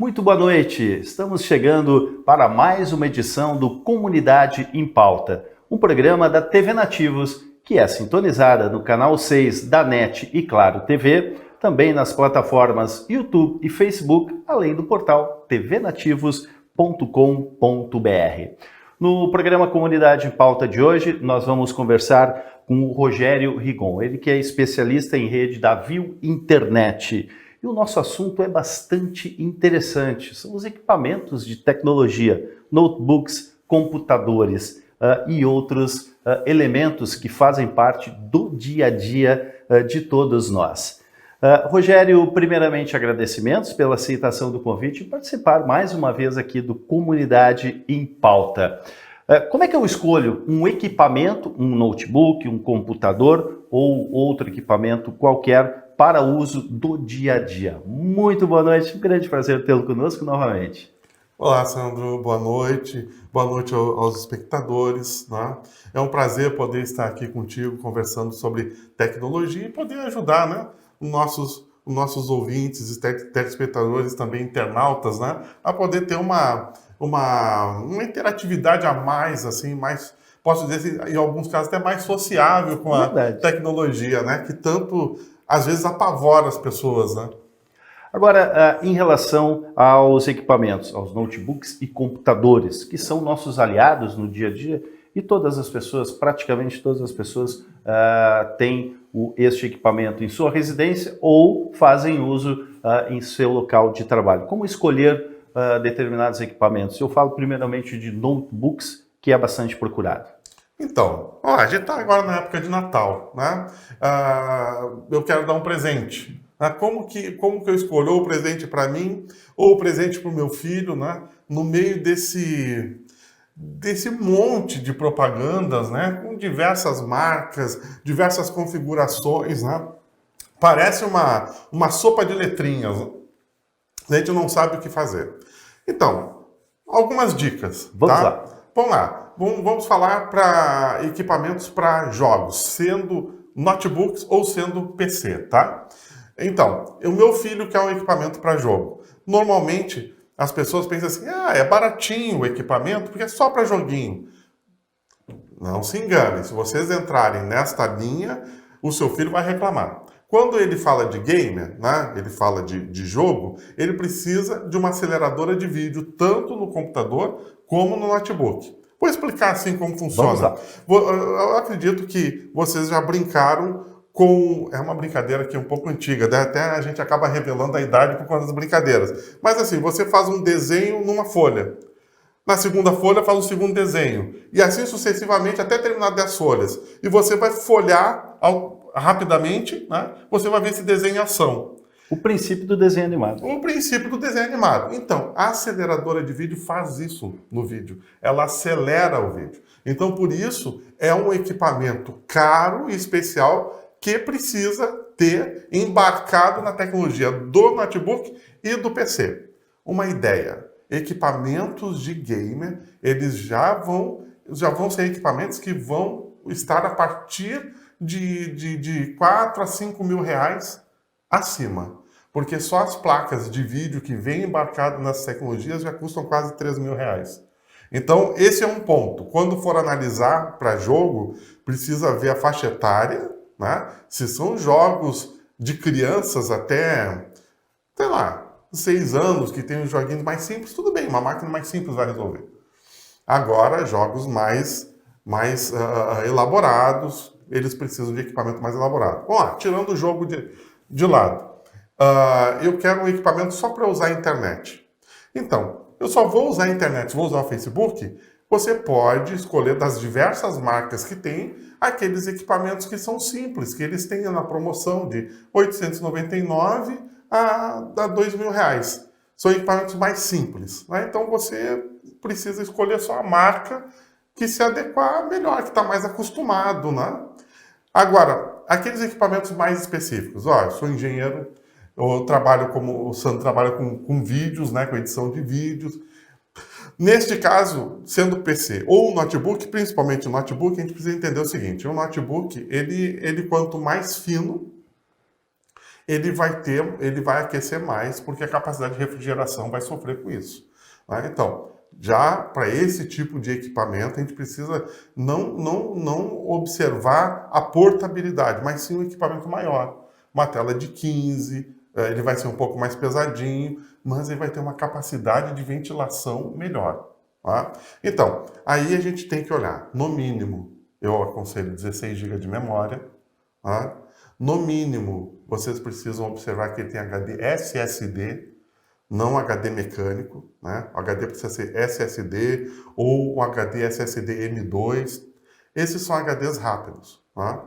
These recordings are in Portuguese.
Muito boa noite. Estamos chegando para mais uma edição do Comunidade em Pauta, um programa da TV Nativos que é sintonizada no canal 6 da NET e Claro TV, também nas plataformas YouTube e Facebook, além do portal tvnativos.com.br. No programa Comunidade em Pauta de hoje, nós vamos conversar com o Rogério Rigon, ele que é especialista em rede da Viu Internet. E o nosso assunto é bastante interessante, são os equipamentos de tecnologia, notebooks, computadores e outros elementos que fazem parte do dia a dia de todos nós. Rogério, primeiramente agradecimentos pela aceitação do convite e participar mais uma vez aqui do Comunidade em Pauta. Como é que eu escolho um equipamento, um notebook, um computador ou outro equipamento qualquer para uso do dia a dia? Muito boa noite, um grande prazer tê-lo conosco novamente. Olá, Sandro, boa noite aos espectadores, né? É um prazer poder estar aqui contigo conversando sobre tecnologia e poder ajudar, né, os nossos ouvintes e telespectadores, também internautas, né, a poder ter uma interatividade a mais, assim, mais, posso dizer, em alguns casos até mais sociável com a Verdade. tecnologia, né, que tanto, às vezes, apavora as pessoas, né? Agora, em relação aos equipamentos, aos notebooks e computadores, que são nossos aliados no dia a dia, e todas as pessoas, praticamente todas as pessoas, têm este equipamento em sua residência ou fazem uso em seu local de trabalho. Como escolher determinados equipamentos? Eu falo primeiramente de notebooks, que é bastante procurado. Então, ó, a gente está agora na época de Natal, né? Eu quero dar um presente. Né? Como que eu escolho o presente para mim ou o presente para o meu filho, né? No meio desse monte de propagandas, né? Com diversas marcas, diversas configurações, né? Parece uma sopa de letrinhas. A gente não sabe o que fazer. Então, algumas dicas, Vamos tá? lá. Vamos lá. Vamos falar para equipamentos para jogos, sendo notebooks ou sendo PC, tá? Então, o meu filho quer um equipamento para jogo. Normalmente, as pessoas pensam assim, é baratinho o equipamento, porque é só para joguinho. Não se engane, se vocês entrarem nesta linha, o seu filho vai reclamar. Quando ele fala de gamer, né, ele fala de jogo, ele precisa de uma aceleradora de vídeo, tanto no computador como no notebook. Vou explicar assim como Vamos funciona. lá. Eu acredito que vocês já brincaram com... É uma brincadeira aqui um pouco antiga, né? Até a gente acaba revelando a idade por causa das brincadeiras. Mas assim, você faz um desenho numa folha. Na segunda folha faz um segundo desenho. E assim sucessivamente até terminar 10 folhas. E você vai folhear rapidamente, né? Você vai ver esse desenho em ação. O princípio do desenho animado. O princípio do desenho animado. Então, a aceleradora de vídeo faz isso no vídeo. Ela acelera o vídeo. Então, por isso, é um equipamento caro e especial que precisa ter embarcado na tecnologia do notebook e do PC. Uma ideia. Equipamentos de gamer, eles já vão ser equipamentos que vão estar a partir de 4 a 5 mil reais acima. Porque só as placas de vídeo que vêm embarcadas nessas tecnologias já custam quase 3 mil reais. Então, esse é um ponto. Quando for analisar para jogo, precisa ver a faixa etária, né? Se são jogos de crianças até, sei lá, 6 anos, que tem os joguinhos mais simples, tudo bem, uma máquina mais simples vai resolver. Agora, jogos mais elaborados, eles precisam de equipamento mais elaborado. Vamos lá, tirando o jogo de lado. Eu quero um equipamento só para usar a internet. Então, eu só vou usar a internet, vou usar o Facebook. Você pode escolher das diversas marcas que tem aqueles equipamentos que são simples, que eles têm na promoção de R$ 899 a R$ 2 mil reais. São equipamentos mais simples, né? Então você precisa escolher só a marca que se adequar melhor, que está mais acostumado, né? Agora, aqueles equipamentos mais específicos. Eu sou engenheiro, eu trabalho como o Sandro trabalha com vídeos, né, com edição de vídeos. Neste caso, sendo PC ou notebook, principalmente o notebook, a gente precisa entender o seguinte: o notebook, ele quanto mais fino, ele vai aquecer mais, porque a capacidade de refrigeração vai sofrer com isso. Né? Então, já para esse tipo de equipamento, a gente precisa não observar a portabilidade, mas sim um equipamento maior. Uma tela de 15, ele vai ser um pouco mais pesadinho, mas ele vai ter uma capacidade de ventilação melhor. Tá? Então, aí a gente tem que olhar, no mínimo, eu aconselho 16 GB de memória. Tá? No mínimo, vocês precisam observar que ele tem HD SSD, não HD mecânico, né? O HD precisa ser SSD ou o HD SSD M2. Esses são HDs rápidos. Tá?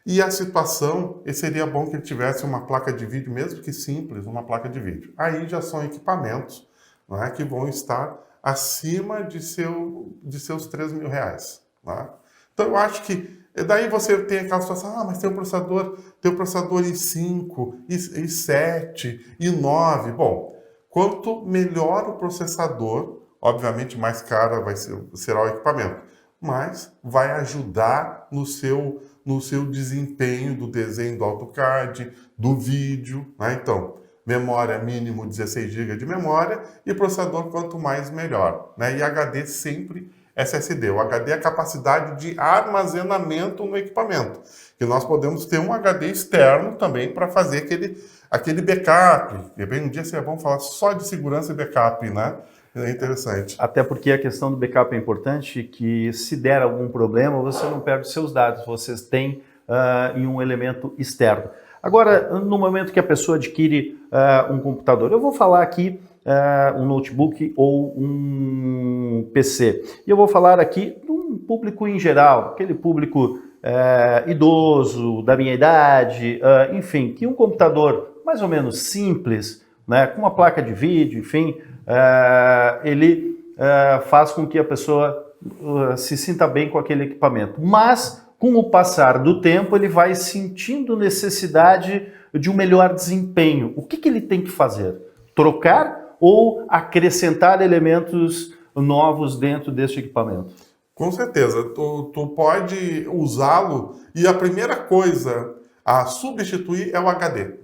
E a situação, seria bom que ele tivesse uma placa de vídeo, mesmo que simples, uma placa de vídeo. Aí já são equipamentos, né, que vão estar acima de seus R$3.000. Tá? Então eu acho que daí você tem aquela situação, mas tem o processador i5, i7, i9. Bom, quanto melhor o processador, obviamente mais caro será o equipamento, mas vai ajudar no seu desempenho do desenho do AutoCAD, do vídeo. Né? Então, memória mínimo 16 GB de memória e processador quanto mais melhor. Né? E HD sempre SSD. O HD é a capacidade de armazenamento no equipamento. Que nós podemos ter um HD externo também para fazer aquele backup. Um dia seria bom falar só de segurança e backup, né? É interessante. Até porque a questão do backup é importante, que se der algum problema, você não perde seus dados, vocês têm em um elemento externo. Agora, no momento que a pessoa adquire um computador, eu vou falar aqui um notebook ou um PC. E eu vou falar aqui de um público em geral, aquele público idoso, da minha idade, enfim, que um computador mais ou menos simples, né, com uma placa de vídeo, enfim, ele faz com que a pessoa se sinta bem com aquele equipamento. Mas, com o passar do tempo, ele vai sentindo necessidade de um melhor desempenho. O que ele tem que fazer? Trocar ou acrescentar elementos novos dentro deste equipamento? Com certeza. Tu pode usá-lo e a primeira coisa a substituir é o HD.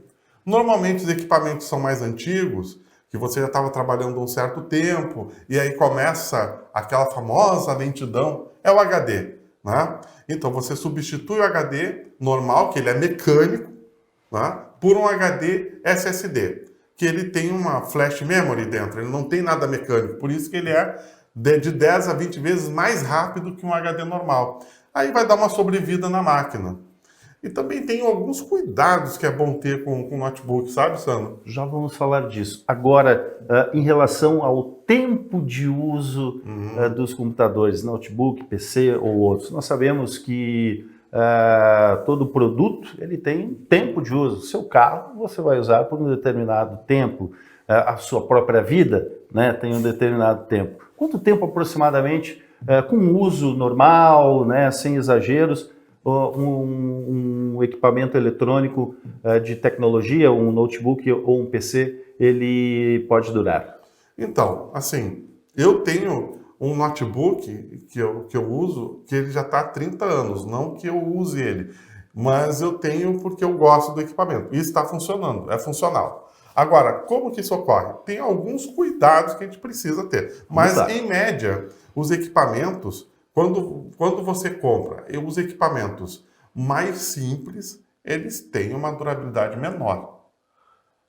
Normalmente os equipamentos são mais antigos, que você já estava trabalhando um certo tempo, e aí começa aquela famosa lentidão, é o HD. Né? Então você substitui o HD normal, que ele é mecânico, né, por um HD SSD, que ele tem uma flash memory dentro, ele não tem nada mecânico, por isso que ele é de 10 a 20 vezes mais rápido que um HD normal. Aí vai dar uma sobrevida na máquina. E também tem alguns cuidados que é bom ter com o notebook, sabe, Sandro? Já vamos falar disso. Agora, em relação ao tempo de uso dos computadores, notebook, PC ou outros, nós sabemos que todo produto ele tem tempo de uso. Seu carro você vai usar por um determinado tempo, a sua própria vida, né, tem um determinado tempo. Quanto tempo aproximadamente, com uso normal, né, sem exageros, um equipamento eletrônico de tecnologia, um notebook ou um PC, ele pode durar? Então, assim, eu tenho um notebook que eu uso, que ele já está há 30 anos, não que eu use ele, mas eu tenho porque eu gosto do equipamento. E está funcionando, é funcional. Agora, como que isso ocorre? Tem alguns cuidados que a gente precisa ter, mas em média, os equipamentos, quando você compra, os equipamentos mais simples, eles têm uma durabilidade menor.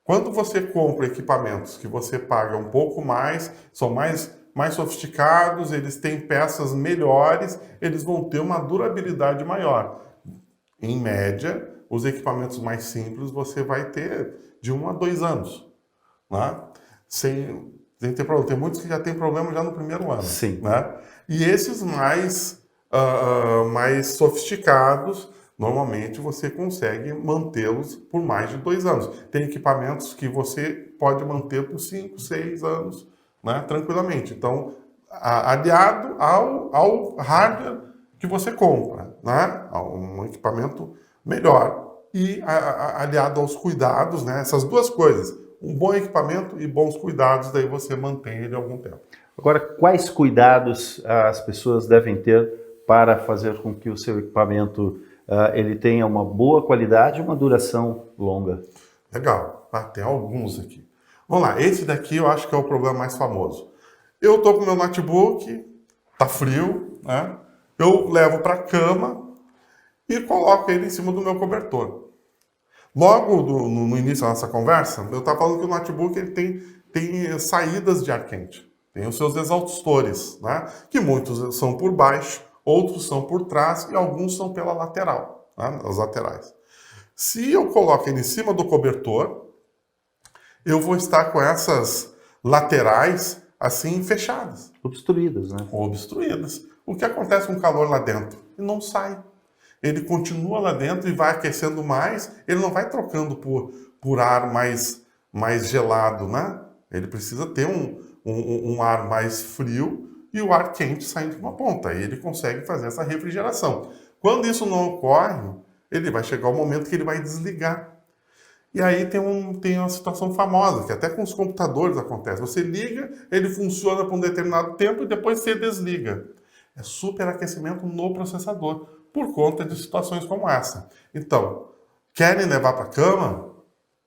Quando você compra equipamentos que você paga um pouco mais, são mais sofisticados, eles têm peças melhores, eles vão ter uma durabilidade maior. Em média, os equipamentos mais simples você vai ter de 1 a 2 anos. Né? Sem ter problema. Tem muitos que já têm problema já no primeiro ano. Sim. Né? E esses mais sofisticados, normalmente você consegue mantê-los por mais de 2 anos. Tem equipamentos que você pode manter por 5, 6 anos, né, tranquilamente. Então, aliado ao hardware que você compra, né, um equipamento melhor. E aliado aos cuidados, né, essas duas coisas, um bom equipamento e bons cuidados, daí você mantém ele algum tempo. Agora, quais cuidados as pessoas devem ter para fazer com que o seu equipamento ele tenha uma boa qualidade e uma duração longa? Legal. Ah, tem alguns aqui. Vamos lá, esse daqui eu acho que é o problema mais famoso. Eu tô com meu notebook, tá frio, né? Eu levo para a cama e coloco ele em cima do meu cobertor. Logo no início da nossa conversa, eu estava falando que o notebook ele tem saídas de ar quente. Tem os seus exaustores, né? Que muitos são por baixo, outros são por trás e alguns são pela lateral, né? As laterais. Se eu coloco ele em cima do cobertor, eu vou estar com essas laterais assim fechadas, Obstruídas, né? obstruídas. O que acontece com o calor lá dentro? Ele não sai. Ele continua lá dentro e vai aquecendo mais, ele não vai trocando por ar mais gelado, né? Ele precisa ter um ar mais frio e o ar quente saindo de uma ponta. Aí ele consegue fazer essa refrigeração. Quando isso não ocorre, ele vai chegar o momento que ele vai desligar. E aí tem uma situação famosa, que até com os computadores acontece. Você liga, ele funciona por um determinado tempo e depois você desliga. É superaquecimento no processador, por conta de situações como essa. Então, querem levar para a cama?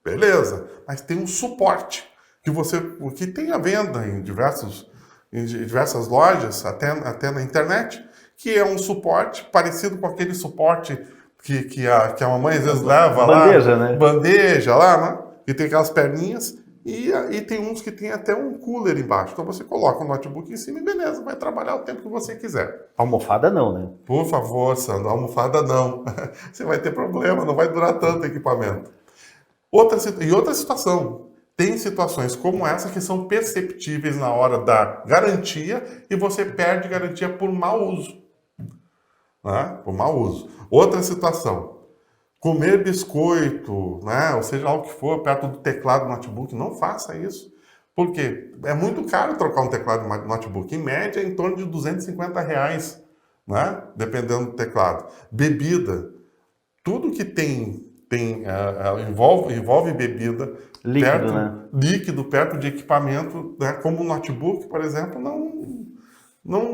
Beleza, mas tem um suporte que tem à venda em diversas lojas, até na internet, que é um suporte parecido com aquele suporte que a mamãe às vezes leva Bandeja, lá, né? bandeja lá, né? Que tem aquelas perninhas, e tem uns que tem até um cooler embaixo. Então você coloca o notebook em cima e beleza, vai trabalhar o tempo que você quiser. Almofada não, né? Por favor, Sandro, almofada não. Você vai ter problema, não vai durar tanto o equipamento. Outra situação, tem situações como essa que são perceptíveis na hora da garantia e você perde garantia por mau uso. Né? Por mau uso. Outra situação, comer biscoito, né? Ou seja lá o que for, perto do teclado do notebook, não faça isso. Porque é muito caro trocar um teclado de notebook. Em média, é em torno de R$ 250, né? Dependendo do teclado. Bebida. Tudo que envolve bebida Líquido, né? líquido perto de equipamento, né? Como o notebook, por exemplo,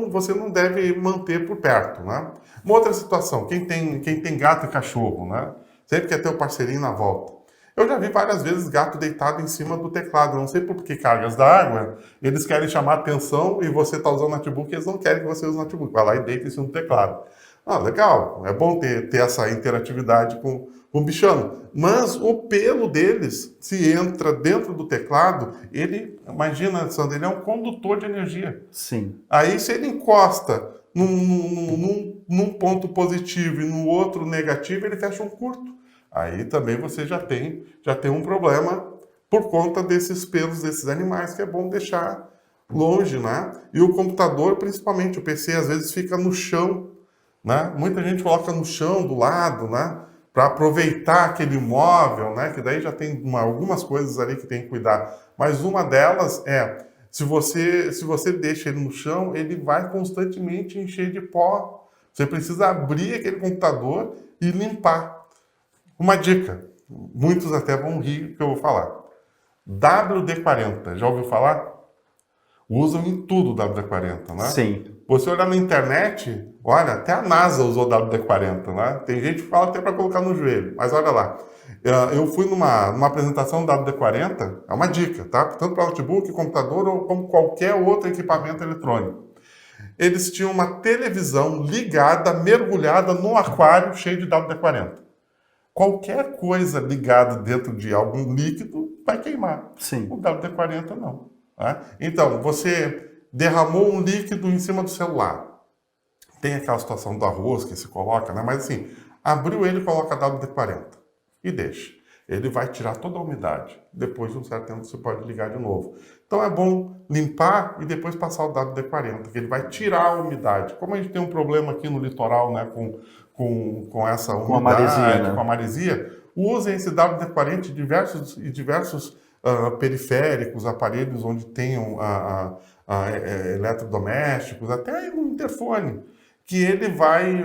você não deve manter por perto, né? Uma outra situação, quem tem gato e cachorro, né? Sempre quer ter o parceirinho na volta. Eu já vi várias vezes gato deitado em cima do teclado, não sei por que cargas d'água, eles querem chamar atenção e você está usando o notebook, eles não querem que você use o notebook, vai lá e deita em cima do teclado. Ah, legal, é bom ter essa interatividade com o bichano, mas o pelo deles, se entra dentro do teclado, imagina, Sandro, ele é um condutor de energia. Sim. Aí, se ele encosta num ponto positivo e no outro negativo, ele fecha um curto. Aí também você já tem um problema por conta desses pelos desses animais, que é bom deixar longe, né? E o computador, principalmente, o PC, às vezes fica no chão, né? Muita gente coloca no chão, do lado, né? Para aproveitar aquele móvel, né? Que daí já tem algumas coisas ali que tem que cuidar. Mas uma delas é, se você deixa ele no chão, ele vai constantemente encher de pó. Você precisa abrir aquele computador e limpar. Uma dica, muitos até vão rir que eu vou falar. WD-40, já ouviu falar? Usam em tudo o WD-40, né? Sim. Você olhar na internet, olha, até a NASA usou WD-40, né? Tem gente que fala até para colocar no joelho, mas olha lá. Eu fui numa apresentação do WD-40, é uma dica, tá? Tanto para notebook, computador ou como qualquer outro equipamento eletrônico. Eles tinham uma televisão ligada, mergulhada no aquário cheio de WD-40. Qualquer coisa ligada dentro de algum líquido vai queimar. Sim. O WD-40 não. Né? Então, você derramou um líquido em cima do celular. Tem aquela situação do arroz que se coloca, né? Mas assim, abriu ele e coloca WD-40 e deixa. Ele vai tirar toda a umidade. Depois de um certo tempo você pode ligar de novo. Então é bom limpar e depois passar o WD-40, que ele vai tirar a umidade. Como a gente tem um problema aqui no litoral, né, com essa umidade, Com a maresia, né? com a maresia, usem esse WD-40 em diversos periféricos, aparelhos onde tenham eletrodomésticos, até no interfone, que ele vai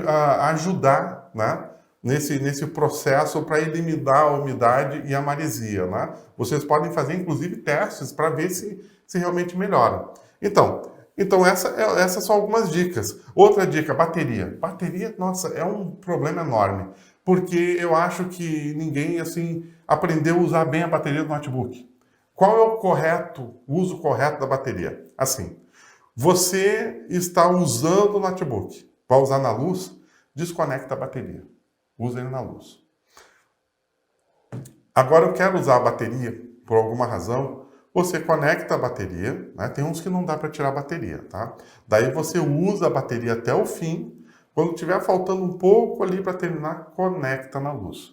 ajudar, né, nesse processo para eliminar a umidade e a maresia. Né? Vocês podem fazer, inclusive, testes para ver se realmente melhora. Então essas são algumas dicas. Outra dica, bateria. Bateria, nossa, é um problema enorme. Porque eu acho que ninguém, assim, aprender a usar bem a bateria do notebook. Qual é o uso correto da bateria? Assim, você está usando o notebook, vai usar na luz, desconecta a bateria. Usa ele na luz. Agora eu quero usar a bateria, por alguma razão, você conecta a bateria, né? Tem uns que não dá para tirar a bateria, tá? Daí você usa a bateria até o fim, quando tiver faltando um pouco ali para terminar, conecta na luz.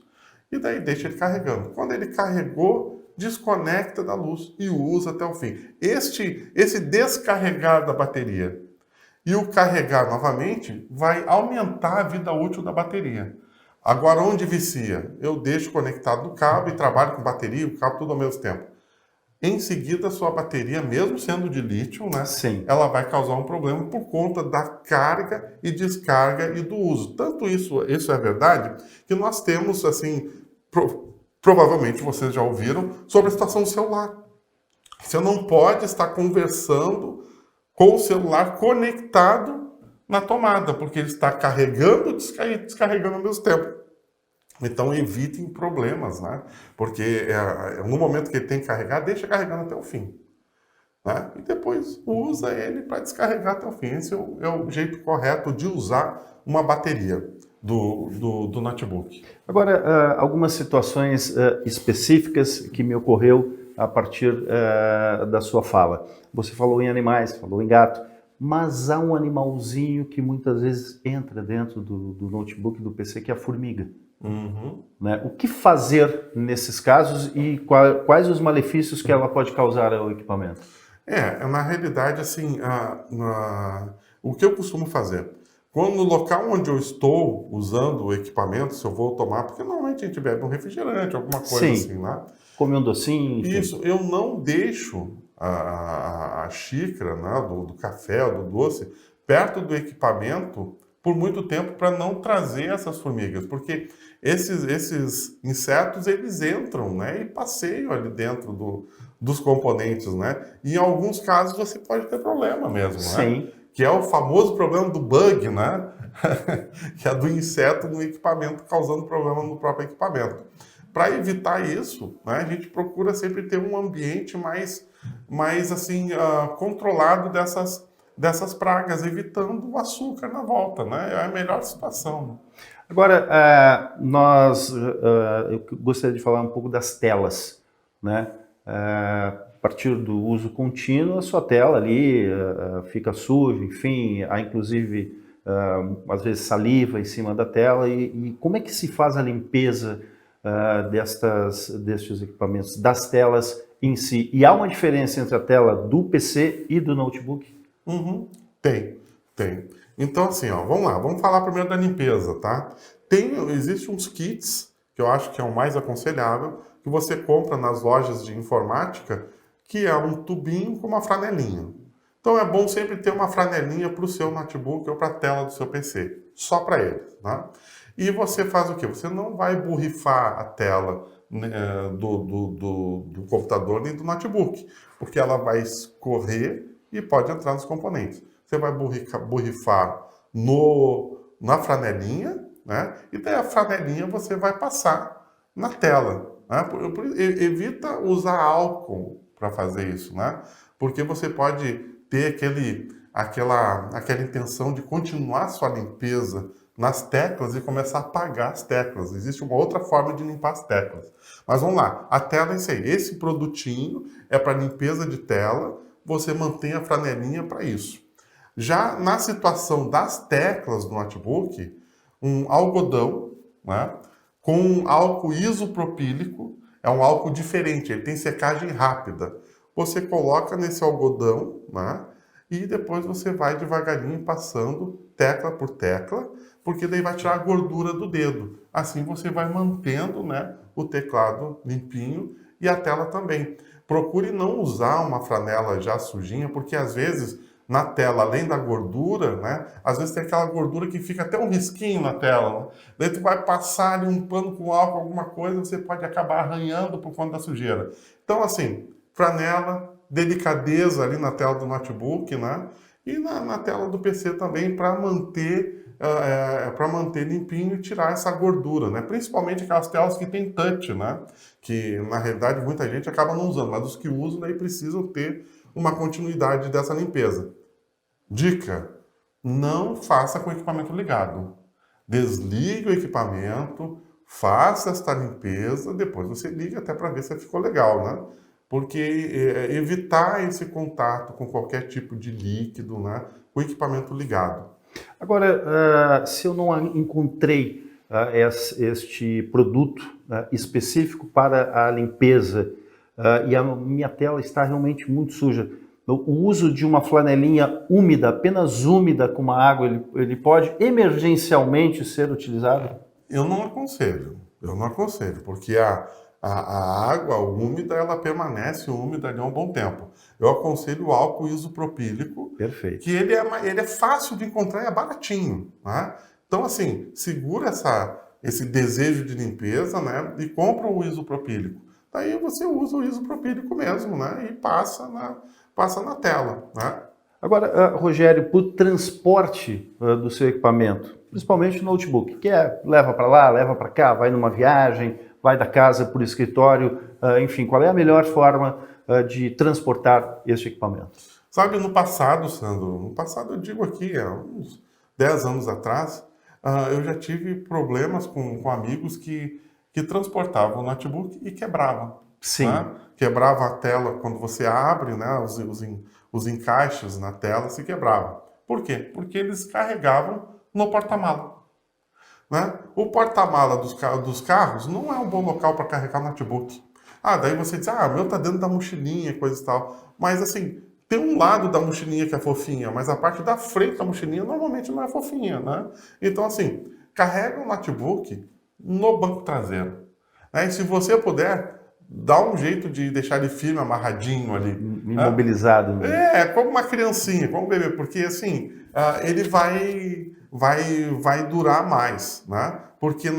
E daí deixa ele carregando. Quando ele carregou, desconecta da luz e usa até o fim. Esse descarregar da bateria e o carregar novamente vai aumentar a vida útil da bateria. Agora, onde vicia? Eu deixo conectado no cabo e trabalho com bateria e o cabo tudo ao mesmo tempo. Em seguida, a sua bateria, mesmo sendo de lítio, né, Sim. ela vai causar um problema por conta da carga e descarga e do uso. Tanto isso é verdade, que nós temos, assim, provavelmente vocês já ouviram, sobre a situação do celular. Você não pode estar conversando com o celular conectado na tomada, porque ele está carregando e descarregando ao mesmo tempo. Então evitem problemas, né? Porque no momento que ele tem que carregar, deixa carregando até o fim. Né? E depois usa ele para descarregar até o fim. Esse é o jeito correto de usar uma bateria do notebook. Agora, algumas situações específicas que me ocorreu a partir da sua fala. Você falou em animais, falou em gato, mas há um animalzinho que muitas vezes entra dentro do notebook, do PC, que é a formiga. Uhum. Né? O que fazer nesses casos e quais os malefícios que ela pode causar ao equipamento? Na realidade, assim, o que eu costumo fazer? Quando no local onde eu estou usando o equipamento, se eu vou tomar, porque normalmente a gente bebe um refrigerante, alguma coisa Sim. assim, né? Come um docinho, enfim. Isso, eu não deixo a xícara, né, do café ou do doce perto do equipamento por muito tempo para não trazer essas formigas, porque esses insetos eles entram, né, e passeiam ali dentro dos componentes, né? E em alguns casos você pode ter problema mesmo, Sim. né? Que é o famoso problema do bug, né? Que é do inseto no equipamento causando problema no próprio equipamento. Para evitar isso, né, a gente procura sempre ter um ambiente mais assim, controlado dessas pragas, evitando o açúcar na volta, né? É a melhor situação. Agora, eu gostaria de falar um pouco das telas, né? A partir do uso contínuo, a sua tela ali fica suja, enfim, há inclusive, às vezes, saliva em cima da tela. E como é que se faz a limpeza destes equipamentos, das telas em si? E há uma diferença entre a tela do PC e do notebook? Uhum. Tem. Então, assim, vamos lá, vamos falar primeiro da limpeza, tá? Existem uns kits, que eu acho que é o mais aconselhável, que você compra nas lojas de informática, que é um tubinho com uma franelinha. Então é bom sempre ter uma franelinha para o seu notebook ou para a tela do seu PC, só para ele, tá? E você faz o quê? Você não vai borrifar a tela, né, do computador nem do notebook, porque ela vai escorrer e pode entrar nos componentes. Você vai borrifar na franelinha, né? E daí a franelinha você vai passar na tela. Né? Evita usar álcool para fazer isso, né? Porque você pode ter aquela intenção de continuar sua limpeza nas teclas e começar a apagar as teclas. Existe uma outra forma de limpar as teclas. Mas vamos lá, a tela é isso aí. Esse produtinho é para limpeza de tela, você mantém a franelinha para isso. Já na situação das teclas do notebook, um algodão, né, com álcool isopropílico, é um álcool diferente, ele tem secagem rápida. Você coloca nesse algodão, né, e depois você vai devagarinho passando tecla por tecla, porque daí vai tirar a gordura do dedo. Assim você vai mantendo, né, o teclado limpinho e a tela também. Procure não usar uma franela já sujinha, porque às vezes na tela, além da gordura, né, às vezes tem aquela gordura que fica até um risquinho na tela. Né? Daí tu vai passar ali um pano com álcool, alguma coisa, você pode acabar arranhando por conta da sujeira. Então, assim, franela, delicadeza ali na tela do notebook, né? E na tela do PC também, para manter para manter limpinho e tirar essa gordura, né? Principalmente aquelas telas que tem touch, né? Que na realidade muita gente acaba não usando, mas os que usam daí precisam ter uma continuidade dessa limpeza. Dica: não faça com o equipamento ligado. Desligue o equipamento, faça esta limpeza, depois você liga até para ver se ficou legal, né? Porque evitar esse contato com qualquer tipo de líquido, né, com o equipamento ligado. Agora, se eu não encontrei este produto específico para a limpeza e a minha tela está realmente muito suja, o uso de uma flanelinha úmida, apenas úmida com uma água, ele pode emergencialmente ser utilizado? Eu não aconselho, porque a água úmida, ela permanece úmida ali há um bom tempo. Eu aconselho o álcool isopropílico, Perfeito. que ele é fácil de encontrar e é baratinho, né? Então, assim, segura esse desejo de limpeza, né? E compra o isopropílico. Daí você usa o isopropílico mesmo, né? E passa na tela, né? Agora, Rogério, para o transporte do seu equipamento, principalmente o notebook, que leva para lá, leva para cá, vai numa viagem, vai da casa para o escritório, enfim, qual é a melhor forma de transportar este equipamento? Sabe, no passado, Sandro, eu digo aqui, há uns 10 anos atrás, eu já tive problemas com amigos que transportavam o notebook e quebravam. Sim. Né? Quebrava a tela quando você abre, né? Os encaixes na tela se quebravam. Por quê? Porque eles carregavam no porta-mala. Né? O porta-mala dos carros não é um bom local para carregar notebook. Daí você diz, o meu tá dentro da mochilinha, coisa e tal. Mas assim, tem um lado da mochilinha que é fofinha, mas a parte da frente da mochilinha normalmente não é fofinha, né? Então assim, carrega o notebook no banco traseiro. Né? E se você puder, dá um jeito de deixar ele firme, amarradinho ali. Imobilizado. Né? Como uma criancinha, como um bebê, porque assim, ele vai durar mais, né? Porque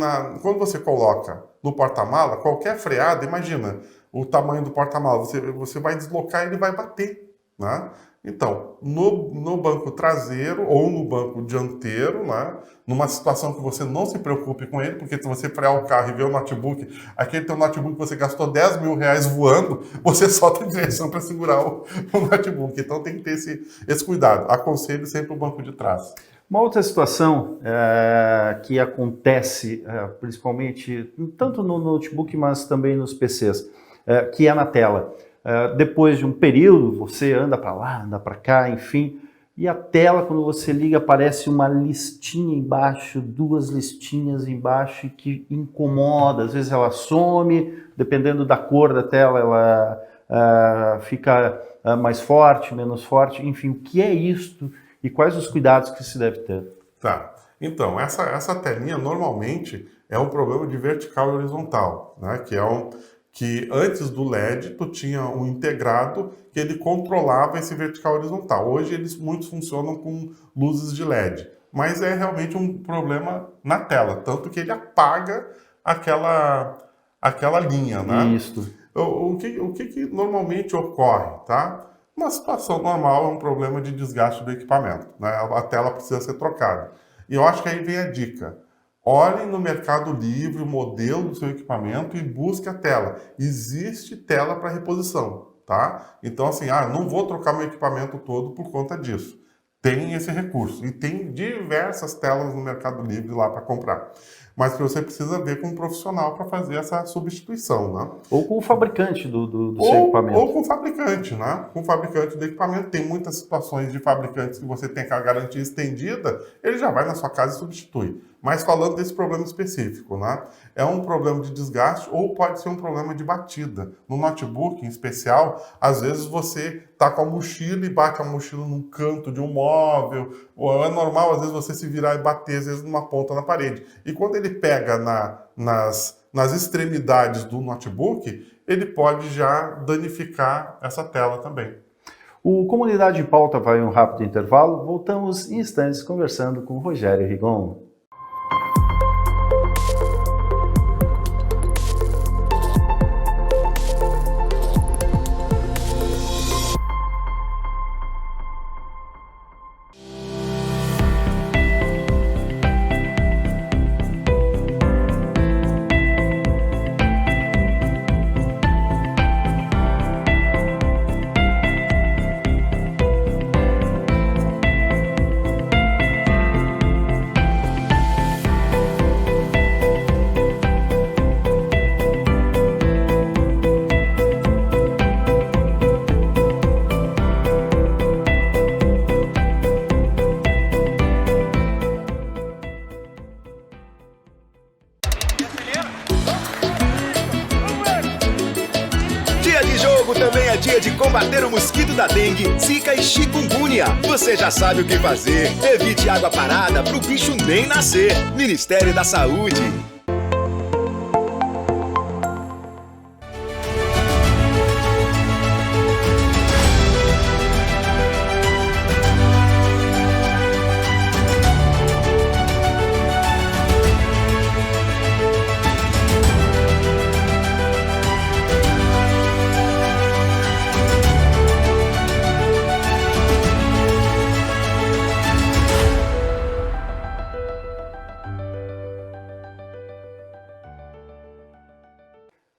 quando você coloca no porta-mala, qualquer freada, imagina o tamanho do porta-mala, você vai deslocar e ele vai bater, né? Então, no banco traseiro ou no banco dianteiro, né, numa situação que você não se preocupe com ele, porque se você frear o carro e ver o notebook, aquele teu notebook que você gastou 10 mil reais voando, você solta a direção para segurar o notebook. Então tem que ter esse cuidado. Aconselho sempre o banco de trás. Uma outra situação que acontece, principalmente, tanto no notebook, mas também nos PCs, que é na tela. Depois de um período, você anda para lá, anda para cá, enfim, e a tela, quando você liga, aparece uma listinha embaixo, 2 listinhas embaixo, que incomoda. Às vezes ela some, dependendo da cor da tela, ela fica mais forte, menos forte. Enfim, o que é isto e quais os cuidados que se deve ter? Tá. Então, essa telinha normalmente é um problema de vertical e horizontal, né? Que antes do LED tu tinha um integrado que ele controlava esse vertical e horizontal. Hoje muitos funcionam com luzes de LED, mas é realmente um problema na tela, tanto que ele apaga aquela linha, né? Isso. O que normalmente ocorre, tá? Uma situação normal é um problema de desgaste do equipamento, né? A tela precisa ser trocada. E eu acho que aí vem a dica. Olhe no Mercado Livre o modelo do seu equipamento e busque a tela. Existe tela para reposição, tá? Então assim, não vou trocar meu equipamento todo por conta disso. Tem esse recurso e tem diversas telas no Mercado Livre lá para comprar. Mas você precisa ver com um profissional para fazer essa substituição, né? Ou com o fabricante do seu equipamento. Ou com o fabricante, né? Com o fabricante do equipamento. Tem muitas situações de fabricantes que você tem com a garantia estendida, ele já vai na sua casa e substitui. Mas falando desse problema específico, né? É um problema de desgaste ou pode ser um problema de batida. No notebook, em especial, às vezes você tá com a mochila e bate a mochila num canto de um móvel, ou é normal, às vezes, você se virar e bater, às vezes, numa ponta na parede. E quando ele pega nas extremidades do notebook, ele pode já danificar essa tela também. O Comunidade em Pauta vai um rápido intervalo. Voltamos em instantes conversando com o Rogério Rigon. é dia de combater o mosquito da dengue, zika e chikungunya. Você já sabe o que fazer. Evite água parada pro bicho nem nascer. Ministério da Saúde.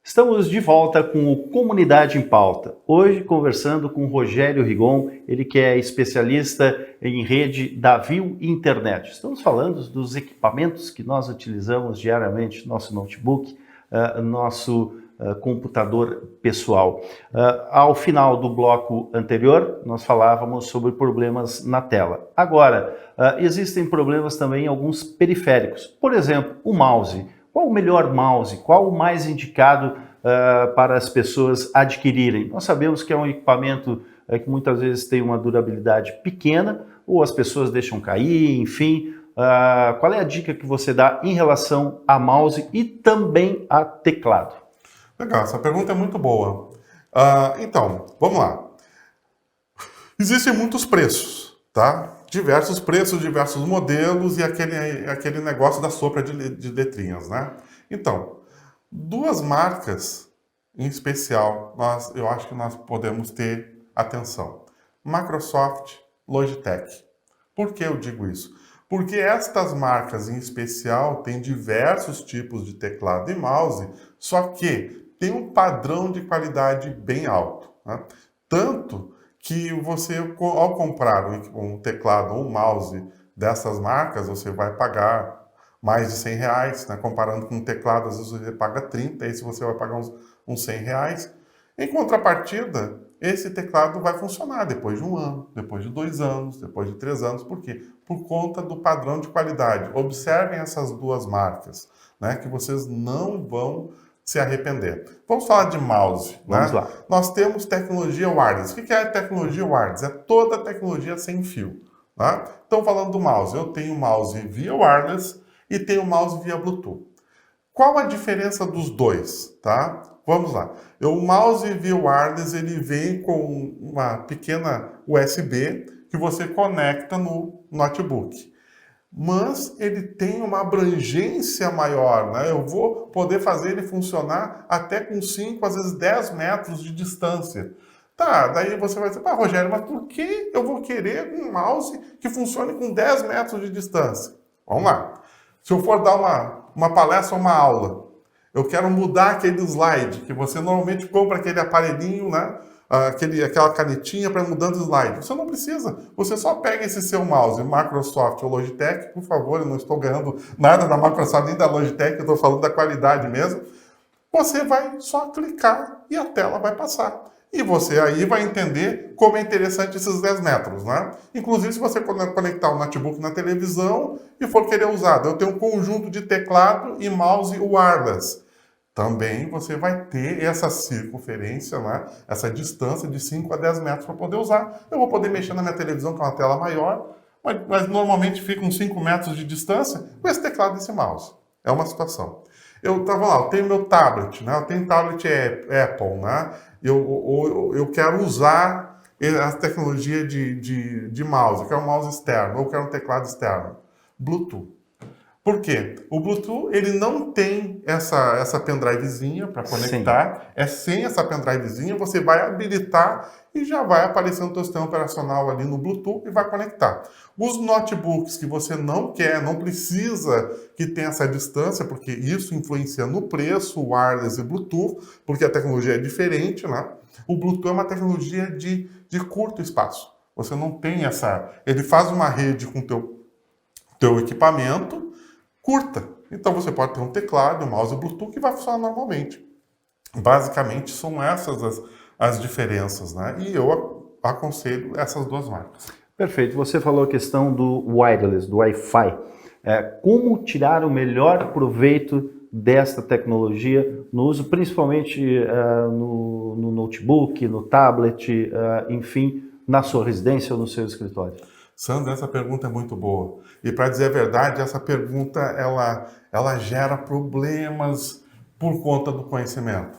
Estamos de volta com o Comunidade em Pauta. Hoje conversando com o Rogério Rigon, ele que é especialista em rede da Viu Internet. Estamos falando dos equipamentos que nós utilizamos diariamente, nosso notebook, nosso computador pessoal. Ao final do bloco anterior, nós falávamos sobre problemas na tela. Agora, existem problemas também em alguns periféricos. Por exemplo, o mouse. Qual o melhor mouse? Qual o mais indicado para as pessoas adquirirem? Nós sabemos que é um equipamento que muitas vezes tem uma durabilidade pequena ou as pessoas deixam cair, enfim. Qual é a dica que você dá em relação a mouse e também a teclado? Legal, essa pergunta é muito boa. Então, vamos lá. Existem muitos preços, tá? Diversos preços, diversos modelos e aquele negócio da sopa de letrinhas, né? Então, duas marcas em especial, eu acho que nós podemos ter atenção. Microsoft, Logitech. Por que eu digo isso? Porque estas marcas em especial têm diversos tipos de teclado e mouse, só que tem um padrão de qualidade bem alto, né? Tanto que você, ao comprar um teclado ou um mouse dessas marcas, você vai pagar mais de R$100, né? Comparando com um teclado, às vezes você paga 30, aí você vai pagar uns R$100. Em contrapartida, esse teclado vai funcionar depois de 1 ano, depois de 2 anos, depois de 3 anos. Por quê? Por conta do padrão de qualidade. Observem essas duas marcas, né? Que vocês não vão se arrepender. Vamos falar de mouse. Vamos né? lá. Nós temos tecnologia wireless. O que é a tecnologia wireless? É toda a tecnologia sem fio. Tá? Então, falando do mouse, eu tenho mouse via wireless e tenho mouse via Bluetooth. Qual a diferença dos dois? Tá? Vamos lá. O mouse via wireless ele vem com uma pequena USB que você conecta no notebook. Mas ele tem uma abrangência maior, né? Eu vou poder fazer ele funcionar até com 5, às vezes 10 metros de distância. Tá, daí você vai dizer, Rogério, mas por que eu vou querer um mouse que funcione com 10 metros de distância? Vamos lá. Se eu for dar uma palestra ou uma aula, eu quero mudar aquele slide, que você normalmente compra aquele aparelhinho, né? Aquela canetinha para mudando o slide. Você não precisa. Você só pega esse seu mouse, Microsoft ou Logitech, por favor, eu não estou ganhando nada da Microsoft nem da Logitech, eu estou falando da qualidade mesmo. Você vai só clicar e a tela vai passar. E você aí vai entender como é interessante esses 10 metros, né? Inclusive, se você conectar o notebook na televisão e for querer usar, eu tenho um conjunto de teclado e mouse wireless. Também você vai ter essa circunferência, né? Essa distância de 5 a 10 metros para poder usar. Eu vou poder mexer na minha televisão com uma tela maior, mas normalmente fica uns 5 metros de distância com esse teclado e esse mouse. É uma situação. Eu tenho meu tablet, né? Eu tenho tablet Apple, né? Eu quero usar a tecnologia de mouse, eu quero um mouse externo, ou eu quero um teclado externo. Bluetooth. Por quê? O Bluetooth ele não tem essa pendrivezinha para conectar. Sim. É sem essa pendrivezinha, você vai habilitar e já vai aparecer no seu sistema operacional ali no Bluetooth e vai conectar. Os notebooks que você não quer, não precisa que tenha essa distância, porque isso influencia no preço, wireless e Bluetooth, porque a tecnologia é diferente, né? O Bluetooth é uma tecnologia de curto espaço. Você não tem essa... Ele faz uma rede com o teu equipamento curta. Então você pode ter um teclado, um mouse Bluetooth que vai funcionar normalmente. Basicamente são essas as diferenças, né? E eu aconselho essas duas marcas. Perfeito. Você falou a questão do wireless, do Wi-Fi. Como tirar o melhor proveito desta tecnologia no uso, principalmente no notebook, no tablet, enfim, na sua residência ou no seu escritório? Sandro, essa pergunta é muito boa. E para dizer a verdade, essa pergunta ela gera problemas por conta do conhecimento.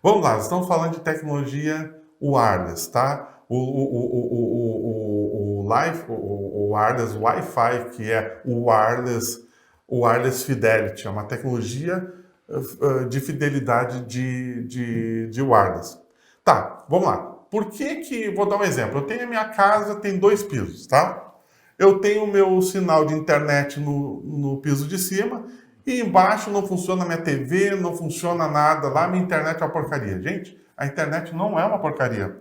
Vamos lá, estamos falando de tecnologia wireless, tá? O wireless Wi-Fi, que é o wireless Fidelity, é uma tecnologia de fidelidade de wireless. Tá, vamos lá. Vou dar um exemplo. Eu tenho a minha casa, tem 2 pisos, tá? Eu tenho o meu sinal de internet no piso de cima e embaixo não funciona a minha TV, não funciona nada lá, minha internet é uma porcaria. Gente, a internet não é uma porcaria.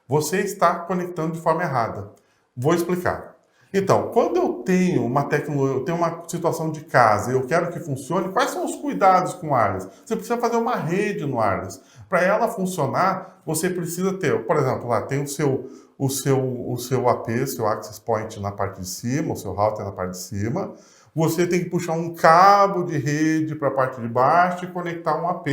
Você está conectando de forma errada. Vou explicar. Então, quando eu tenho uma tecnologia, eu tenho uma situação de casa e eu quero que funcione, quais são os cuidados com o wireless? Você precisa fazer uma rede no wireless. Para ela funcionar, você precisa ter, por exemplo, lá tem o seu AP, seu access point na parte de cima, o seu router na parte de cima. Você tem que puxar um cabo de rede para a parte de baixo e conectar um AP,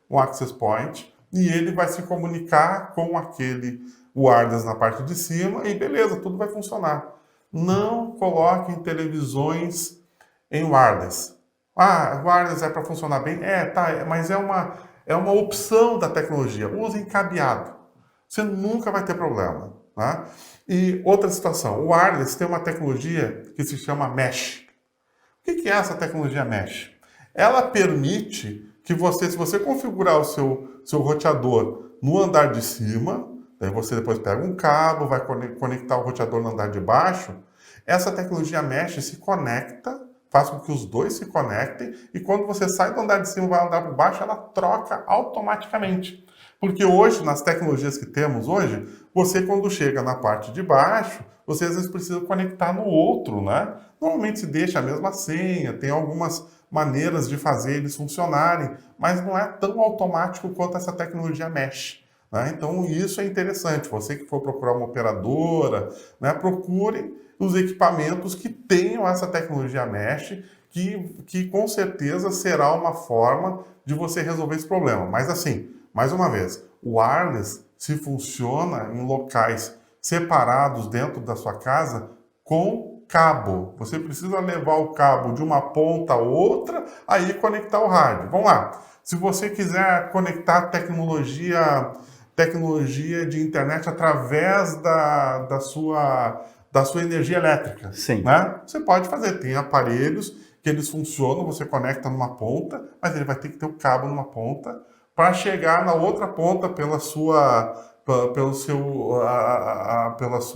um access point, e ele vai se comunicar com aquele wireless na parte de cima e beleza, tudo vai funcionar. Não coloquem televisões em wireless. Ah, wireless é para funcionar bem? Mas é uma opção da tecnologia. Usem cabeado. Você nunca vai ter problema. Tá? E outra situação, o wireless tem uma tecnologia que se chama Mesh. O que é essa tecnologia Mesh? Ela permite que você, se você configurar o seu roteador no andar de cima, daí você depois pega um cabo, vai conectar o roteador no andar de baixo, essa tecnologia Mesh se conecta, faz com que os dois se conectem, e quando você sai do andar de cima e vai andar para baixo, ela troca automaticamente. Porque hoje, nas tecnologias que temos hoje, você quando chega na parte de baixo, você às vezes precisa conectar no outro, né? Normalmente se deixa a mesma senha, tem algumas maneiras de fazer eles funcionarem, mas não é tão automático quanto essa tecnologia Mesh. Né? Então isso é interessante. Você que for procurar uma operadora, né, procure os equipamentos que tenham essa tecnologia Mesh, que com certeza será uma forma de você resolver esse problema. Mas assim, mais uma vez, o wireless se funciona em locais separados dentro da sua casa com cabo. Você precisa levar o cabo de uma ponta a outra, aí conectar o rádio. Vamos lá. Se você quiser conectar tecnologia de internet através da sua energia elétrica, Sim. Né? Você pode fazer. Tem aparelhos que eles funcionam, você conecta numa ponta, mas ele vai ter que ter o cabo numa ponta para chegar na outra ponta pela sua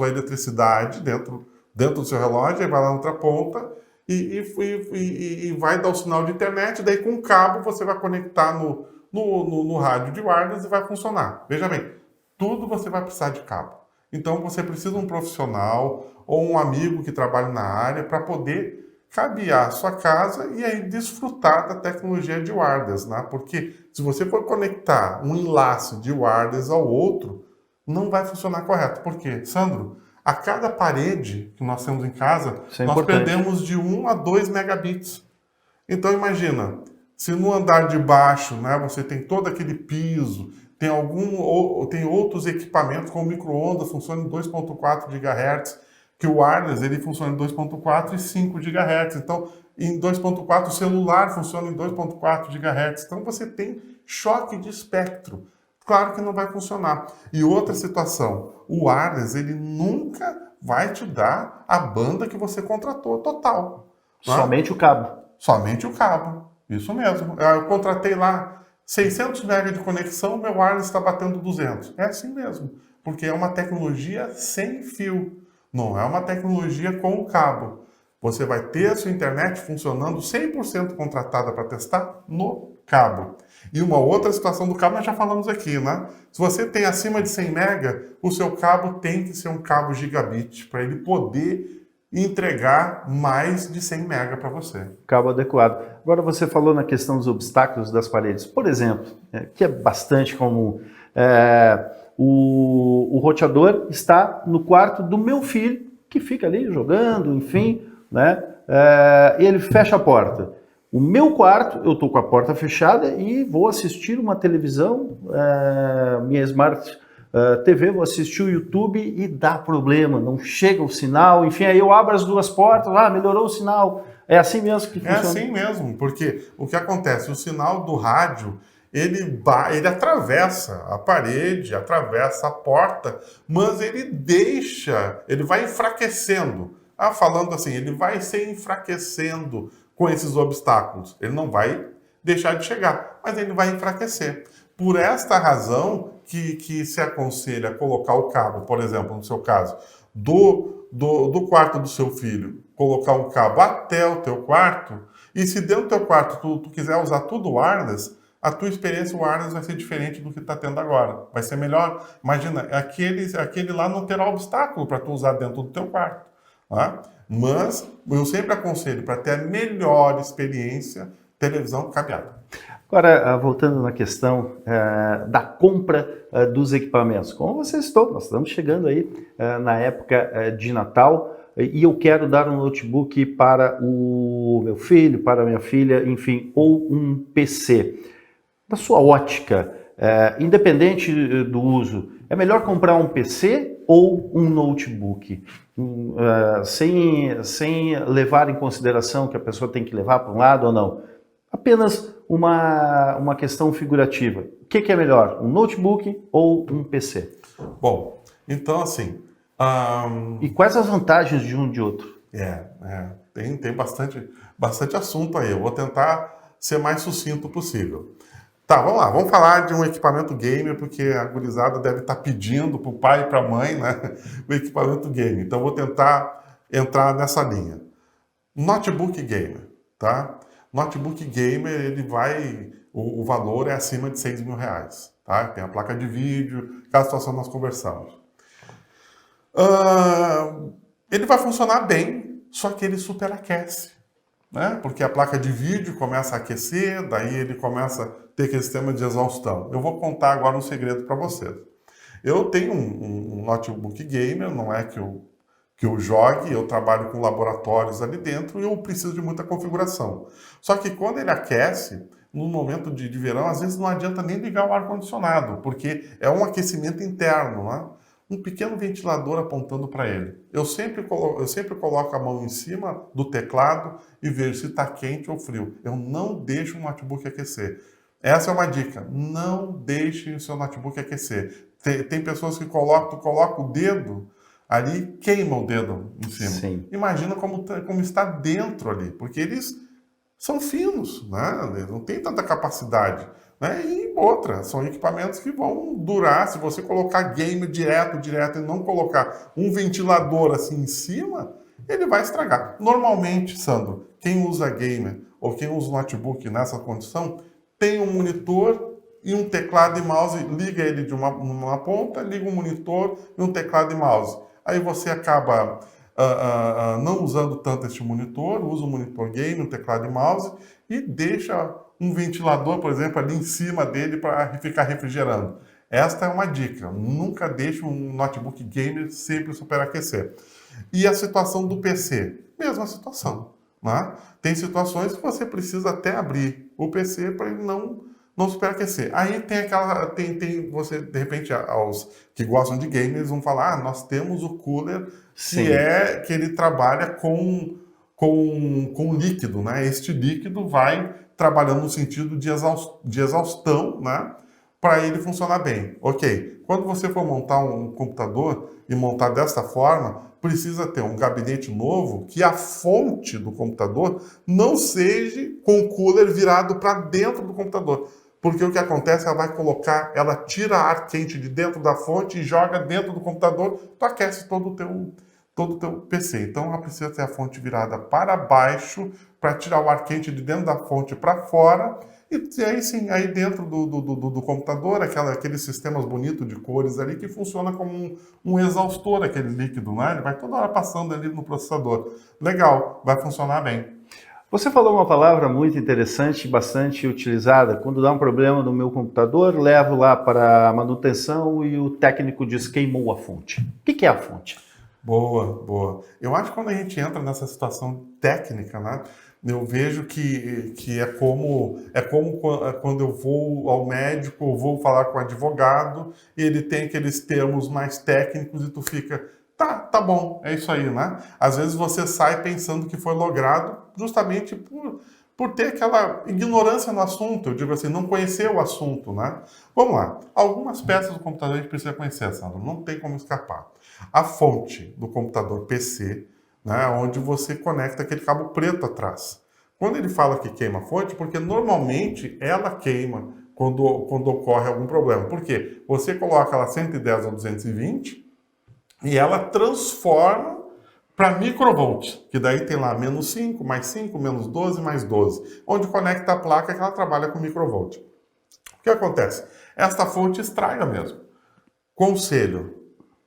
eletricidade dentro do seu relógio, aí vai lá na outra ponta e vai dar o sinal de internet, daí com o cabo você vai conectar no rádio de wireless e vai funcionar. Veja bem, tudo você vai precisar de cabo. Então você precisa de um profissional ou um amigo que trabalhe na área para poder cabear a sua casa e aí desfrutar da tecnologia de wireless, né? Porque se você for conectar um enlace de wireless ao outro, não vai funcionar correto. Por quê? Sandro, a cada parede que nós temos em casa, nós perdemos de 1 a 2 megabits. Então imagina, se no andar de baixo, né, você tem todo aquele piso, tem outros equipamentos, como o micro-ondas funciona em 2.4 GHz, que o wireless ele funciona em 2.4 e 5 GHz. Então, em 2.4 o celular funciona em 2.4 GHz. Então, você tem choque de espectro. Claro que não vai funcionar. E outra situação, o wireless ele nunca vai te dar a banda que você contratou total. Somente o cabo. Somente o cabo. Isso mesmo. Eu contratei lá 600 MB de conexão, meu wireless está batendo 200. É assim mesmo. Porque é uma tecnologia sem fio. Não é uma tecnologia com cabo. Você vai ter a sua internet funcionando 100% contratada para testar no cabo. E uma outra situação do cabo nós já falamos aqui, né? Se você tem acima de 100 MB, o seu cabo tem que ser um cabo gigabit para ele poder entregar mais de 100 MB para você. Cabo adequado. Agora você falou na questão dos obstáculos das paredes. Por exemplo, que é bastante comum, o roteador está no quarto do meu filho, que fica ali jogando, enfim, né? Ele fecha a porta. O meu quarto, eu estou com a porta fechada e vou assistir uma televisão, minha Smart TV, vou assistir o YouTube e dá problema, não chega o sinal, enfim, aí eu abro as duas portas, melhorou o sinal. É assim mesmo que funciona? É assim mesmo, porque o que acontece? O sinal do rádio, ele atravessa a parede, atravessa a porta, mas ele vai enfraquecendo. Falando assim, ele vai se enfraquecendo com esses obstáculos. Ele não vai deixar de chegar, mas ele vai enfraquecer. Por esta razão que se aconselha colocar o cabo, por exemplo, no seu caso, do quarto do seu filho, colocar um cabo até o teu quarto, e se dentro do teu quarto tu quiser usar tudo wireless, a tua experiência wireless vai ser diferente do que está tendo agora. Vai ser melhor. Imagina, aquele lá não terá obstáculo para tu usar dentro do teu quarto. Tá? Mas eu sempre aconselho, para ter a melhor experiência, televisão cabeada. Agora, voltando na questão da compra dos equipamentos. Como você citou, nós estamos chegando aí na época de Natal e eu quero dar um notebook para o meu filho, para a minha filha, enfim, ou um PC. Da sua ótica, independente do uso, é melhor comprar um PC ou um notebook? Sem levar em consideração que a pessoa tem que levar para um lado ou não. Apenas uma questão figurativa. O que é melhor, um notebook ou um PC? Bom, então assim... E quais as vantagens de um e de outro? Tem bastante assunto aí. Eu vou tentar ser mais sucinto possível. Tá, vamos lá. Vamos falar de um equipamento gamer, porque a gurizada deve estar pedindo para o pai e para a mãe, né, o equipamento gamer. Então, vou tentar entrar nessa linha. Notebook gamer, tá? Notebook gamer, o valor é acima de R$6.000, tá? Tem a placa de vídeo, aquela situação nós conversamos. Ele vai funcionar bem, só que ele superaquece, né? Porque a placa de vídeo começa a aquecer, daí ele começa a ter aquele sistema de exaustão. Eu vou contar agora um segredo para vocês. Eu tenho um notebook gamer, não é que eu jogue, eu trabalho com laboratórios ali dentro e eu preciso de muita configuração. Só que quando ele aquece, no momento de verão, às vezes não adianta nem ligar o ar-condicionado, porque é um aquecimento interno, né? Um pequeno ventilador apontando para ele. Eu sempre coloco a mão em cima do teclado e vejo se está quente ou frio. Eu não deixo o notebook aquecer. Essa é uma dica. Não deixe o seu notebook aquecer. Tem pessoas que colocam o dedo ali, queima o dedo em cima. Sim. Imagina como está dentro ali, porque eles são finos, né? Eles não tem tanta capacidade. Né? E outra, são equipamentos que vão durar, se você colocar game direto e não colocar um ventilador assim em cima, ele vai estragar. Normalmente, Sandro, quem usa gamer ou quem usa notebook nessa condição, tem um monitor e um teclado e mouse, liga ele de uma ponta, liga um monitor e um teclado e mouse. Aí você acaba não usando tanto este monitor, usa o monitor game, o teclado e mouse e deixa um ventilador, por exemplo, ali em cima dele para ficar refrigerando. Esta é uma dica. Nunca deixe um notebook gamer sempre superaquecer. E a situação do PC? Mesma situação. Né? Tem situações que você precisa até abrir o PC para ele não superaquecer. Aí tem você, de repente, aos que gostam de gamers vão falar, nós temos o cooler que ele trabalha com líquido, né? Este líquido vai trabalhando no sentido de exaustão, né? Para ele funcionar bem. Ok, quando você for montar um computador e montar desta forma, precisa ter um gabinete novo que a fonte do computador não seja com o cooler virado para dentro do computador. Porque o que acontece, ela tira ar quente de dentro da fonte e joga dentro do computador, tu aquece todo o teu PC. Então, ela precisa ter a fonte virada para baixo, para tirar o ar quente de dentro da fonte para fora. E aí sim, aí dentro do computador, aqueles sistemas bonitos de cores ali, que funciona como um exaustor, aquele líquido, né? Ele vai toda hora passando ali no processador. Legal, vai funcionar bem. Você falou uma palavra muito interessante, bastante utilizada. Quando dá um problema no meu computador, levo lá para a manutenção e o técnico diz queimou a fonte. O que é a fonte? Boa. Eu acho que quando a gente entra nessa situação técnica, né, Eu vejo que é como quando eu vou ao médico, ou vou falar com o advogado, e ele tem aqueles termos mais técnicos e tu fica, tá bom, é isso aí, né? Às vezes você sai pensando que foi logrado justamente por ter aquela ignorância no assunto, eu digo assim, não conhecer o assunto, né? Vamos lá, algumas peças do computador a gente precisa conhecer, Sandro, não tem como escapar. A fonte do computador PC, né, onde você conecta aquele cabo preto atrás. Quando ele fala que queima a fonte, porque normalmente ela queima quando ocorre algum problema. Por quê? Você coloca ela 110 ou 220 e ela transforma para microvolts, que daí tem lá menos 5, mais 5, menos 12, mais 12, onde conecta a placa que ela trabalha com microvolt. O que acontece? Esta fonte estraga mesmo. Conselho,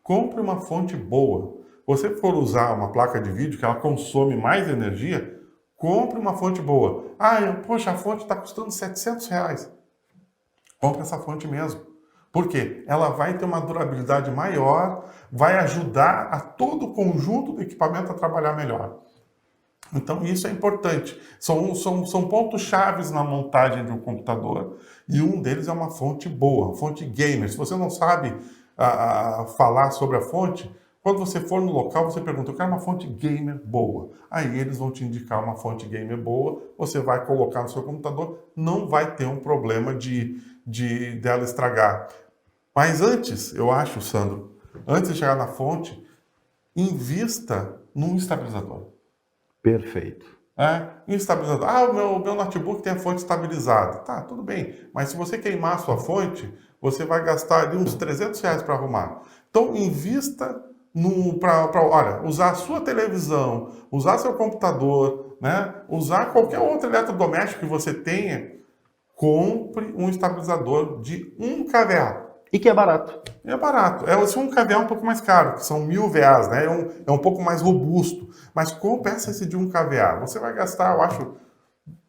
compre uma fonte boa. Você for usar uma placa de vídeo que ela consome mais energia, compre uma fonte boa. Poxa, a fonte está custando R$700. Compre essa fonte mesmo. Por quê? Ela vai ter uma durabilidade maior, vai ajudar a todo o conjunto do equipamento a trabalhar melhor. Então isso é importante. São pontos chaves na montagem de um computador. E um deles é uma fonte boa, uma fonte gamer. Se você não sabe falar sobre a fonte, quando você for no local, você pergunta, eu quero uma fonte gamer boa. Aí eles vão te indicar uma fonte gamer boa, você vai colocar no seu computador, não vai ter um problema dela estragar. Mas antes, eu acho, Sandro, antes de chegar na fonte, invista num estabilizador. Perfeito. Um estabilizador. O meu notebook tem a fonte estabilizada. Tá, tudo bem. Mas se você queimar a sua fonte, você vai gastar ali uns R$300 para arrumar. Então, invista para usar a sua televisão, usar seu computador, né? Usar qualquer outro eletrodoméstico que você tenha, compre um estabilizador de 1 kVA. E que é barato. É barato. Se 1 kVA é um pouco mais caro, que são 1000 VAs, né? É um pouco mais robusto. Mas compre esse de 1 kVA. Você vai gastar, eu acho,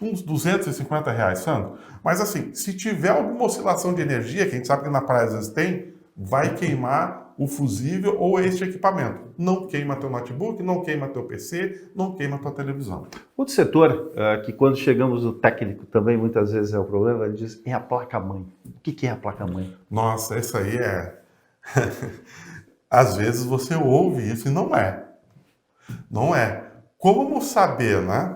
uns R$250, Sandro. Mas assim, se tiver alguma oscilação de energia, que a gente sabe que na praia às vezes tem, vai queimar o fusível ou este equipamento. Não queima teu notebook, não queima teu PC, não queima tua televisão. Outro setor, que quando chegamos no técnico também muitas vezes é o problema, ele diz, é a placa-mãe. O que é a placa-mãe? Nossa, isso aí é... Às vezes você ouve isso e não é. Não é. Como saber, né?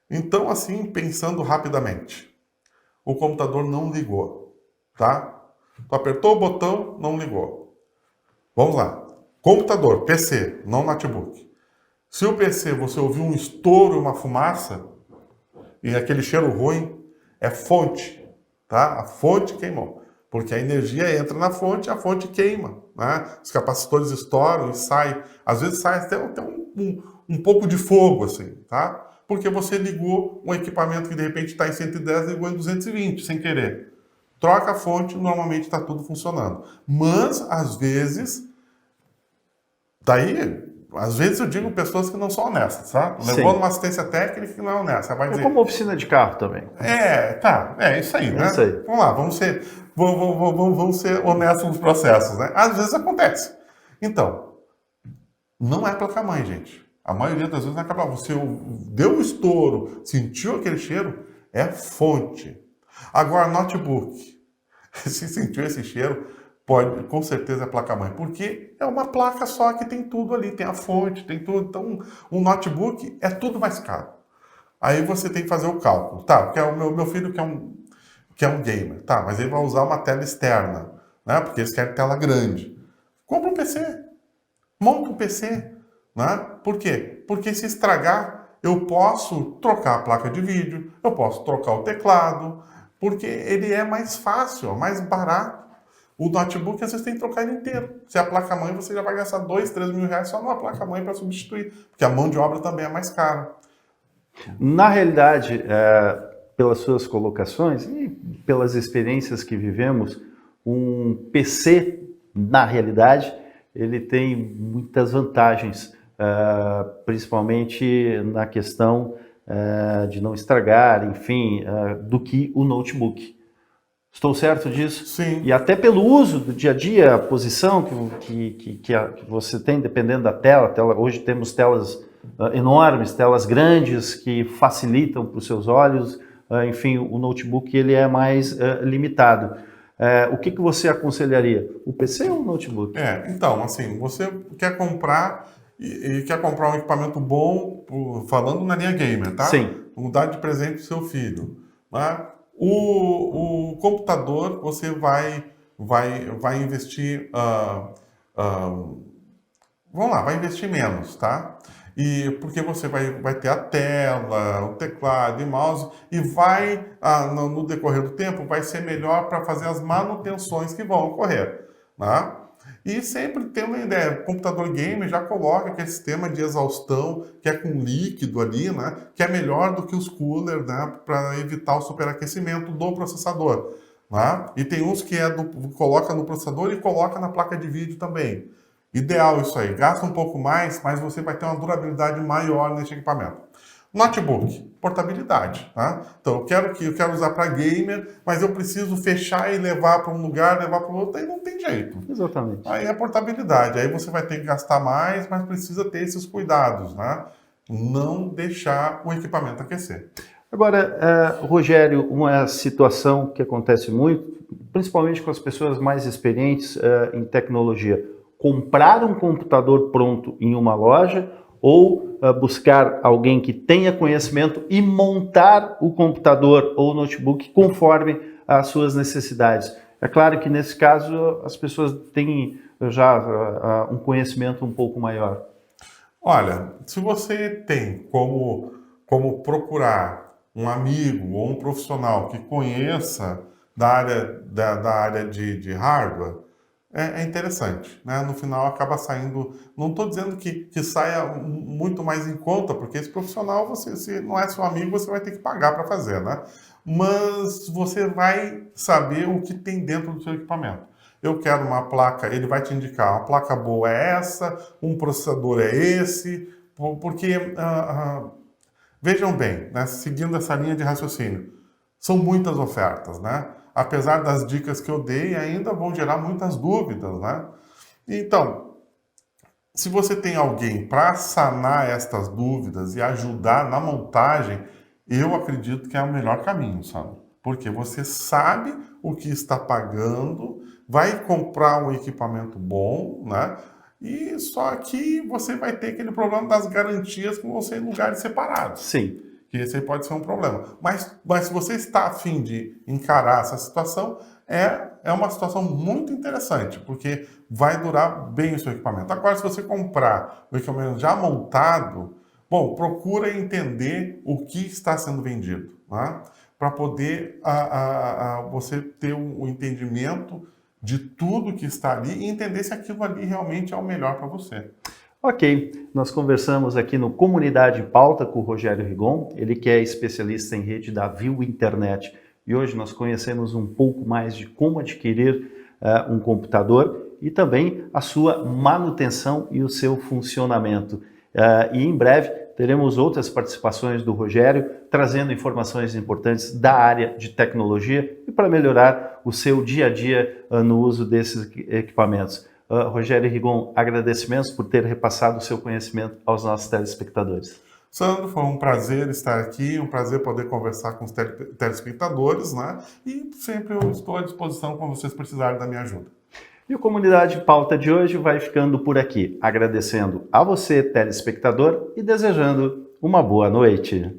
Então, assim, pensando rapidamente. O computador não ligou, tá? Tu apertou o botão, não ligou. Vamos lá. Computador, PC, não notebook. Se o PC você ouviu um estouro, uma fumaça, e aquele cheiro ruim, é fonte, tá? A fonte queimou. Porque a energia entra na fonte, a fonte queima, né? Os capacitores estouram e sai. Às vezes sai até um pouco de fogo, assim, tá? Porque você ligou um equipamento que de repente está em 110 e ligou em 220, sem querer. Troca a fonte, normalmente está tudo funcionando. Mas, às vezes, às vezes eu digo pessoas que não são honestas, tá? Levou numa assistência técnica que não é honesta. Vai dizer, como oficina de carro também. É isso aí, né? Isso aí. Vamos lá, vamos ser honestos nos processos, né? Às vezes acontece. Então, não é placa-mãe, gente. A maioria das vezes não é placa-mãe. Você deu o estouro, sentiu aquele cheiro, é fonte. Agora, notebook, se sentiu esse cheiro, pode, com certeza é placa-mãe, porque é uma placa só que tem tudo ali, tem a fonte, tem tudo. Então, um notebook é tudo mais caro. Aí você tem que fazer o cálculo, tá? Porque é o meu filho que é um gamer, tá? Mas ele vai usar uma tela externa, né? Porque eles querem tela grande. Compra um PC, monta um PC, né? Por quê? Porque se estragar, eu posso trocar a placa de vídeo, eu posso trocar o teclado, porque ele é mais fácil, mais barato. O notebook, às vezes, tem que trocar ele inteiro. Se é a placa-mãe, você já vai gastar 2, 3 mil reais só numa placa-mãe para substituir, porque a mão de obra também é mais cara. Na realidade, pelas suas colocações e pelas experiências que vivemos, um PC, na realidade, ele tem muitas vantagens, principalmente na questão de não estragar, enfim, do que o notebook. Estou certo disso? Sim. E até pelo uso do dia a dia, a posição que você tem, dependendo da tela. Hoje temos telas enormes, telas grandes que facilitam para os seus olhos. Enfim, o notebook ele é mais limitado. O que você aconselharia? O PC ou o notebook? Então, assim, você quer comprar e quer comprar um equipamento bom, falando na linha gamer, tá? Sim. Dar de presente para o seu filho. Né? O computador, você vai investir... vamos lá, vai investir menos, tá? Porque você vai ter a tela, o teclado e mouse, e no decorrer do tempo, vai ser melhor para fazer as manutenções que vão ocorrer, né? E sempre tem uma ideia, o computador gamer já coloca aquele sistema de exaustão, que é com líquido ali, né? Que é melhor do que os coolers, né? Para evitar o superaquecimento do processador, né? E tem uns que coloca no processador e coloca na placa de vídeo também. Ideal isso aí, gasta um pouco mais, mas você vai ter uma durabilidade maior nesse equipamento. Notebook, portabilidade, tá? Então eu quero usar para gamer, mas eu preciso fechar e levar para um lugar, levar para o outro, aí não tem jeito. Exatamente. Aí é portabilidade, aí você vai ter que gastar mais, mas precisa ter esses cuidados, né? Não deixar o equipamento aquecer. Agora, Rogério, uma situação que acontece muito, principalmente com as pessoas mais experientes em tecnologia, comprar um computador pronto em uma loja ou buscar alguém que tenha conhecimento e montar o computador ou notebook conforme as suas necessidades. É claro que nesse caso as pessoas têm já um conhecimento um pouco maior. Olha, se você tem como procurar um amigo ou um profissional que conheça da área de hardware, é interessante, né? No final acaba saindo, não estou dizendo que saia muito mais em conta, porque esse profissional, se não é seu amigo, você vai ter que pagar para fazer, né? Mas você vai saber o que tem dentro do seu equipamento. Eu quero uma placa, ele vai te indicar, uma placa boa é essa, um processador é esse, porque, vejam bem, né? Seguindo essa linha de raciocínio, são muitas ofertas, né? Apesar das dicas que eu dei, ainda vão gerar muitas dúvidas, né? Então, se você tem alguém para sanar estas dúvidas e ajudar na montagem, eu acredito que é o melhor caminho, sabe? Porque você sabe o que está pagando, vai comprar um equipamento bom, né? E só que você vai ter aquele problema das garantias com você em lugares separados. Sim. Que esse aí pode ser um problema. Mas se você está a fim de encarar essa situação, é uma situação muito interessante, porque vai durar bem o seu equipamento. Agora, se você comprar o equipamento já montado, bom, procura entender o que está sendo vendido, né? Para poder você ter um entendimento de tudo que está ali e entender se aquilo ali realmente é o melhor para você. Ok, nós conversamos aqui no Comunidade em Pauta com o Rogério Rigon, ele que é especialista em rede da Viu Internet. E hoje nós conhecemos um pouco mais de como adquirir um computador e também a sua manutenção e o seu funcionamento. E em breve teremos outras participações do Rogério, trazendo informações importantes da área de tecnologia e para melhorar o seu dia a dia no uso desses equipamentos. Rogério Rigon, agradecimentos por ter repassado o seu conhecimento aos nossos telespectadores. Sandro, foi um prazer estar aqui, um prazer poder conversar com os telespectadores, né? E sempre eu estou à disposição quando vocês precisarem da minha ajuda. E o Comunidade Pauta de hoje vai ficando por aqui, agradecendo a você, telespectador, e desejando uma boa noite.